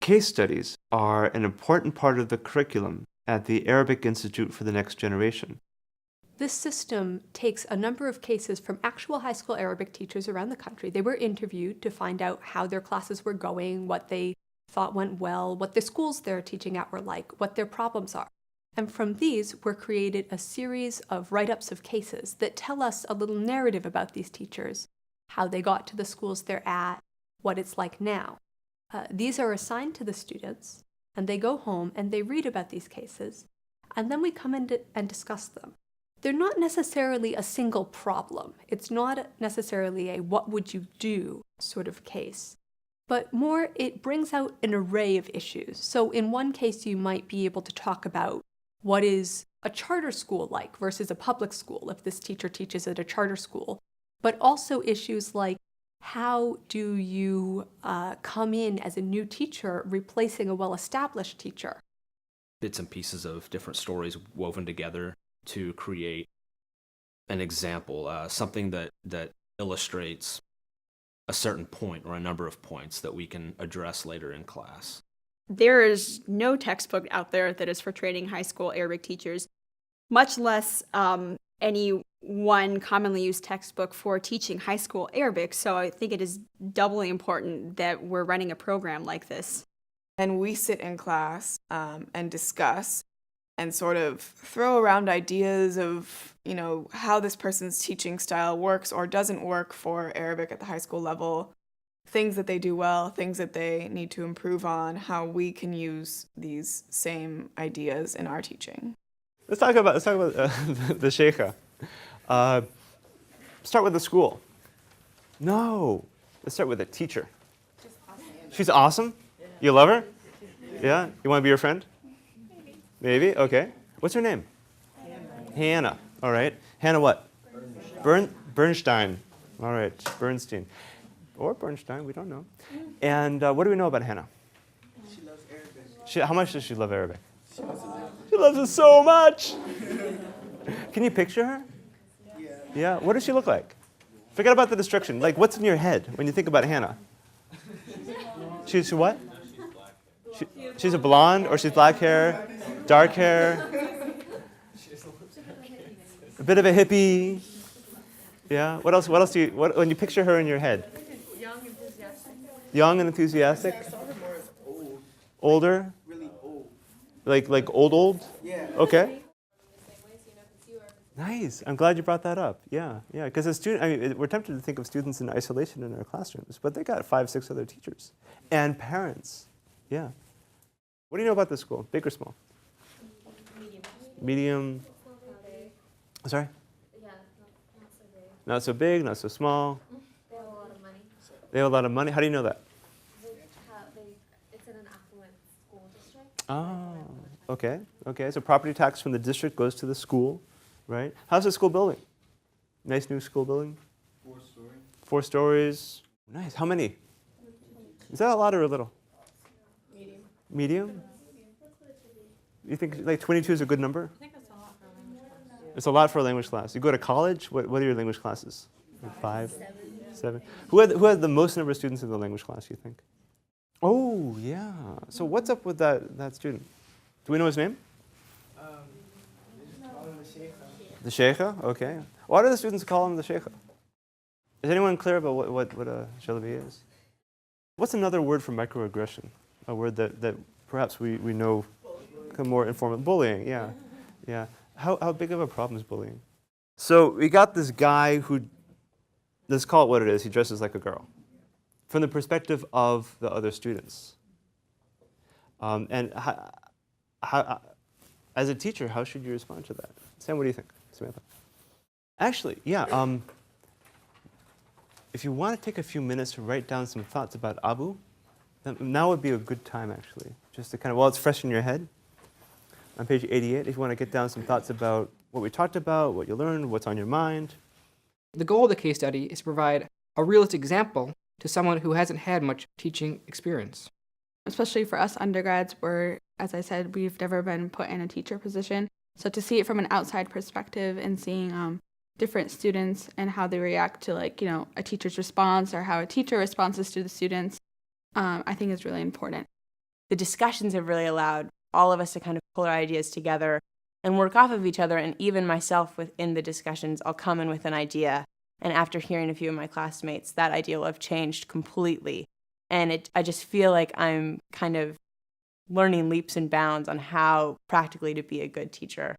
Case studies are an important part of the curriculum at the Arabic Institute for the Next Generation. This system takes a number of cases from actual high school Arabic teachers around the country. They were interviewed to find out how their classes were going, what they thought went well, what the schools they're teaching at were like, what their problems are. And from these were created a series of write-ups of cases that tell us a little narrative about these teachers, how they got to the schools they're at, what it's like now. These are assigned to the students, and they go home and they read about these cases, and then we come in and discuss them. They're not necessarily a single problem. It's not necessarily a what would you do sort of case, but more it brings out an array of issues. So in one case, you might be able to talk about what is a charter school like versus a public school if this teacher teaches at a charter school, but also issues like how do you come in as a new teacher replacing a well-established teacher? Bits and pieces of different stories woven together to create an example, something that illustrates a certain point or a number of points that we can address later in class. There is no textbook out there that is for training high school Arabic teachers, much less any one commonly used textbook for teaching high school Arabic. So I think it is doubly important that we're running a program like this. And we sit in class and discuss and sort of throw around ideas of, how this person's teaching style works or doesn't work for Arabic at the high school level, things that they do well, things that they need to improve on, how we can use these same ideas in our teaching. Let's talk about the sheikha. Start with the school. No, let's start with the teacher. She's awesome? You love her? Yeah? You want to be her friend? Maybe? Okay. What's her name? Hannah. All right. Hannah what? Bernstein. All right. Bernstein. Or Bernstein, we don't know. And what do we know about Hannah? She loves Arabic. How much does she love Arabic? She loves it so much. Can you picture her? Yeah. What does she look like? Forget about the description. Like, what's in your head when you think about Hannah? She's what? She's a blonde, or she's black hair, dark hair, a bit of a hippie. Yeah. What else? When you picture her in your head? Young, enthusiastic. Young and enthusiastic. I saw her more as old. Older. Really old. Like old? Yeah. Okay. Nice. I'm glad you brought that up. Yeah. Because as student, we're tempted to think of students in isolation in our classrooms, but they got 5, 6 other teachers and parents. Yeah. What do you know about this school? Big or small? Medium. Sorry? Yeah, not so big. Not so big, not so small. They have a lot of money. They have a lot of money. How do you know that? It's in an affluent school district. Oh, okay. So property tax from the district goes to the school, right? How's the school building? Nice new school building? 4-story. 4 stories. Nice. How many? Is that a lot or a little? Medium? You think like 22 is a good number? I think that's a lot for a language class. It's a lot for a language class. You go to college, what are your language classes? Like 5? 7? Who had the most number of students in the language class, you think? Oh, yeah. So what's up with that student? Do we know his name? The sheikha? Okay. Why do the students call him the sheikha? Is anyone clear about what a jalabi is? What's another word for microaggression? A word that perhaps we know more informal. Bullying, yeah. How big of a problem is bullying? So we got this guy who, let's call it what it is, he dresses like a girl. From the perspective of the other students. And how, as a teacher, how should you respond to that? Sam, what do you think? Samantha? Actually, yeah. If you want to take a few minutes to write down some thoughts about Abu, then now would be a good time, actually. Just to kind of, while it's fresh in your head. On page 88, if you want to get down some thoughts about what we talked about, what you learned, what's on your mind. The goal of the case study is to provide a realistic example to someone who hasn't had much teaching experience. Especially for us undergrads, where, as I said, we've never been put in a teacher position. So to see it from an outside perspective and seeing different students and how they react to, a teacher's response or how a teacher responds to the students, I think is really important. the discussions have really allowed all of us to kind of pull our ideas together and work off of each other. And even myself within the discussions, I'll come in with an idea. And after hearing a few of my classmates, that idea will have changed completely. And I just feel like I'm kind of learning leaps and bounds on how practically to be a good teacher.